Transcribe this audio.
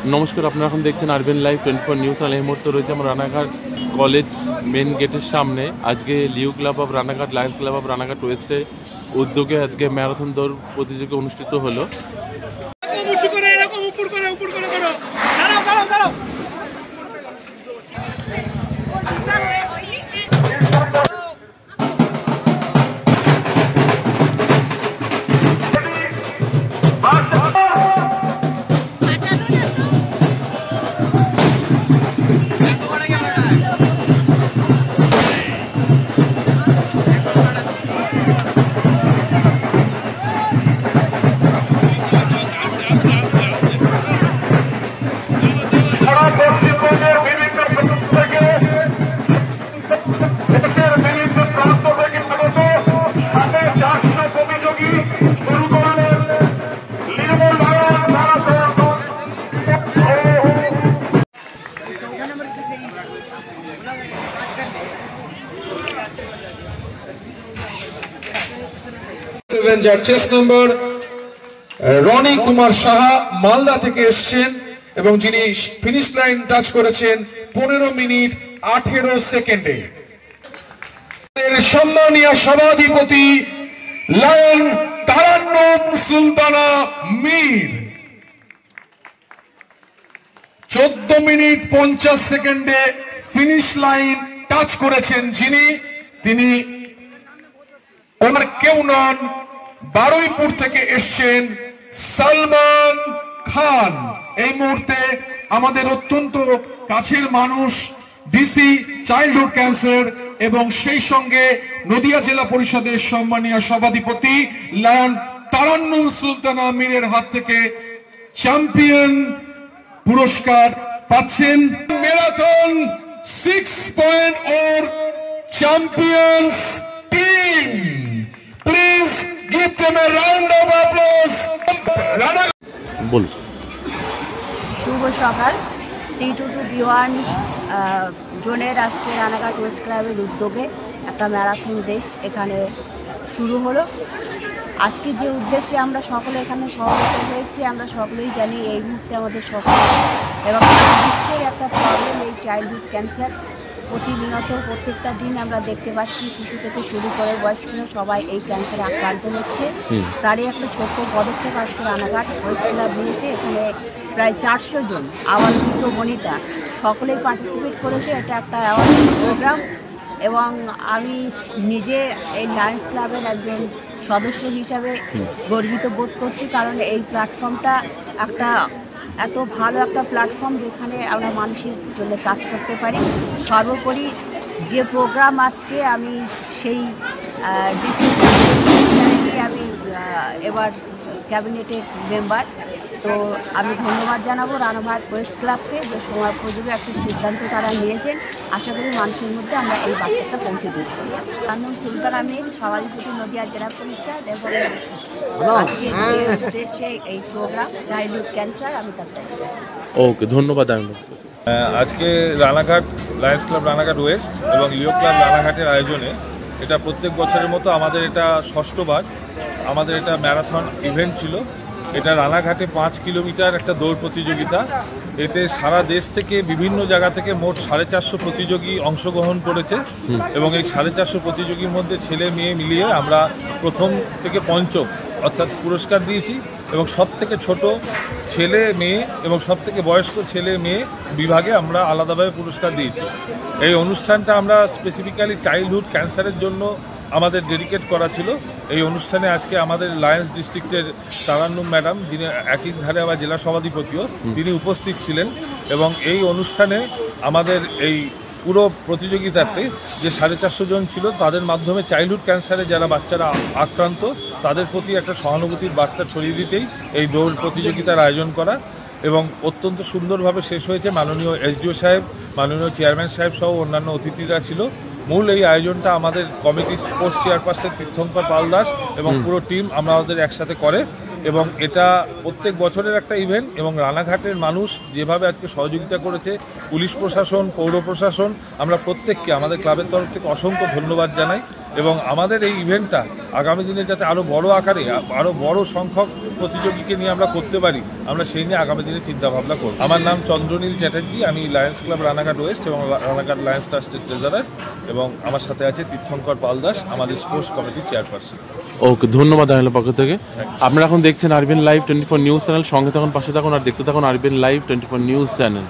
নমস্কার, আপনারা এখন দেখছেন আরবেন লাইভ 24 নিউজ। আর এই মুহূর্তে রয়েছে আমরা রানাঘাট কলেজ মেন গেটের সামনে। আজকে Leo club of Ranaghat, Lions club of Ranaghat ওয়েস্টের উদ্যোগে আজকে ম্যারাথন দৌড় প্রতিযোগিতা অনুষ্ঠিত হলো। যার চেস্ট নম্বর রনি কুমার সাহা মালদা থেকে এসেছেন এবং যিনি ফিনিশ লাইন টাচ করেছেন 15 মিনিট 18 সেকেন্ডে। সম্মানীয় সভাধিপতি লায়ন তারান্নুম সুলতানা মীর 14 মিনিট 50 সেকেন্ডে ফিনিশ লাইন টাচ করেছেন তিনি ওনার কেউ নন, বারুইপুর থেকে এসছেন সালমান খান। এই মুহূর্তে আমাদের অত্যন্ত কাছের মানুষ, ডিসি চাইল্ডহুড ক্যান্সার এবং সেই সঙ্গে নদিয়া জেলা পরিষদের সম্মানীয় সভাধিপতি লায়ন তারান্নুম সুলতানা মীরের হাত থেকে চ্যাম্পিয়ন পুরস্কার পাচ্ছেন। Marathon 6.0 champions team, please give them a round of applause. বলুন। শুভ সকাল। 3-2-1 জোনের আজকে রানাঘাট ওয়েস্ট ক্লাবের উদ্যোগে একটা ম্যারাথন রেস এখানে শুরু হলো। আজকে যে উদ্দেশ্যে আমরা সকলে এখানে সমবেত হয়েছি, আমরা সকলেই জানি এই মুহূর্তে আমাদের সকল এবং বিশ্বের একটা প্রবলেম এই চাইল্ডহুড ক্যান্সার। প্রতিনিয়ত প্রত্যেকটা দিন আমরা দেখতে পাচ্ছি শিশু থেকে শুরু করে বয়স্ক সবাই এই ক্যান্সারে আক্রান্ত হচ্ছে। তারই একটা ছোট্ট পদক্ষেপ আজকে রানাঘাট ওয়েস্ট ক্লাব নিয়েছে। এখানে প্রায় 400 জন আবার বৃদ্ধ বনিতা সকলেই পার্টিসিপেট করেছে। এটা একটা অ্যাওয়ারনেস প্রোগ্রাম এবং আমি নিজে এই লায়ন্স ক্লাবের একজন সদস্য হিসাবে গর্বিত বোধ করছি, কারণ এই প্ল্যাটফর্মটা এত ভালো একটা প্ল্যাটফর্ম যেখানে আমরা মানুষের জন্য কাজ করতে পারি। সর্বোপরি যে প্রোগ্রাম আজকে আমি সেই আমি এবার ক্যাবিনেটের মেম্বার, তো আমি ধন্যবাদ জানাবো রানাঘাট ওয়েস্ট ক্লাবকে যে সময় উপযোগী একটা সিদ্ধান্ত তারা নিয়েছেন। আশা করি মানুষের মধ্যে আমরা এই বার্তাটা পৌঁছে দিতে পারি। তারান্নুম সুলতানা মীর, সভাধিপতি নদিয়া জেলা পরিষদ, এবং আজকে উদ্দেশ্যে এই প্রোগ্রাম চাইল্ডহুড ক্যান্সার আমি তার। ওকে, ধন্যবাদ। আজকে Ranaghat Lions club Ranaghat West এবং লিও ক্লাব রানাঘাটের আয়োজনে এটা প্রত্যেক বছরের মতো আমাদের এটা ষষ্ঠবার আমাদের এটা ম্যারাথন ইভেন্ট ছিল। এটা রানাঘাটে 5 কিলোমিটার একটা দৌড় প্রতিযোগিতা। এতে সারা দেশ থেকে বিভিন্ন জায়গা থেকে মোট 450 প্রতিযোগী অংশগ্রহণ করেছে এবং এই 450 প্রতিযোগীর মধ্যে ছেলে মেয়ে মিলিয়ে আমরা প্রথম থেকে পঞ্চম অর্থাৎ পুরস্কার দিয়েছি এবং সব থেকে ছোট ছেলে মেয়ে এবং সব থেকে বয়স্ক ছেলে মেয়ে বিভাগে আমরা আলাদাভাবে পুরস্কার দিয়েছি। এই অনুষ্ঠানটা আমরা স্পেসিফিক্যালি চাইল্ডহুড ক্যান্সারের জন্য আমাদের ডেডিকেট করা ছিল। এই অনুষ্ঠানে আজকে আমাদের লায়ন্স ডিস্ট্রিক্টের তারান্নুম ম্যাডাম, যিনি একই ধারে আবার জেলা সভাধিপতিও, তিনি উপস্থিত ছিলেন এবং এই অনুষ্ঠানে আমাদের এই পুরো প্রতিযোগিতাতে যে 450 জন ছিল তাদের মাধ্যমে চাইল্ডহুড ক্যান্সারে যারা বাচ্চারা আক্রান্ত তাদের প্রতি একটা সহানুভূতির বার্তা ছড়িয়ে দিতেই এই দৌড় প্রতিযোগিতার আয়োজন করা এবং অত্যন্ত সুন্দরভাবে শেষ হয়েছে। মাননীয় এসডিও সাহেব, মাননীয় চেয়ারম্যান সাহেব সহ অন্যান্য অতিথিরা ছিল। মূল এই আয়োজনটা আমাদের কমিটি স্পোর্টস চেয়ারপারসন তীর্থঙ্কর পাল দাস এবং পুরো টিম আমাদের একসাথে করে এবং এটা প্রত্যেক বছরের একটা ইভেন্ট এবং রানাঘাটের মানুষ যেভাবে আজকে সহযোগিতা করেছে, পুলিশ প্রশাসন, পৌর প্রশাসন, আমরা প্রত্যেককে আমাদের ক্লাবের তরফ থেকে অসংখ্য ধন্যবাদ জানাই এবং আমাদের এই ইভেন্টটা আগামী দিনে যাতে আরও বড় আকারে আরও বড় সংখ্যক প্রতিযোগীকে নিয়ে আমরা করতে পারি, আমরা সেই নিয়ে আগামী দিনে চিন্তাভাবনা করব। আমার নাম চন্দ্রনীল চ্যাটার্জি, আমি লায়ন্স ক্লাব রানাঘাট ওয়েস্ট এবং রানাঘাট লায়ন্স ট্রাস্টের ট্রেজারার, এবং আমার সাথে আছে তীর্থঙ্কর পালদাস, আমাদের স্পোর্টস কমিটির চেয়ারপারসন। ওকে, ধন্যবাদ আইনের পক্ষ থেকে। আপনারা এখন দেখছেন আরবিএন লাইভ 24 নিউজ চ্যানেল। সঙ্গে থাকুন, পাশে থাকুন আর দেখতে থাকুন আরবিএন লাইভ 24 নিউজ চ্যানেল।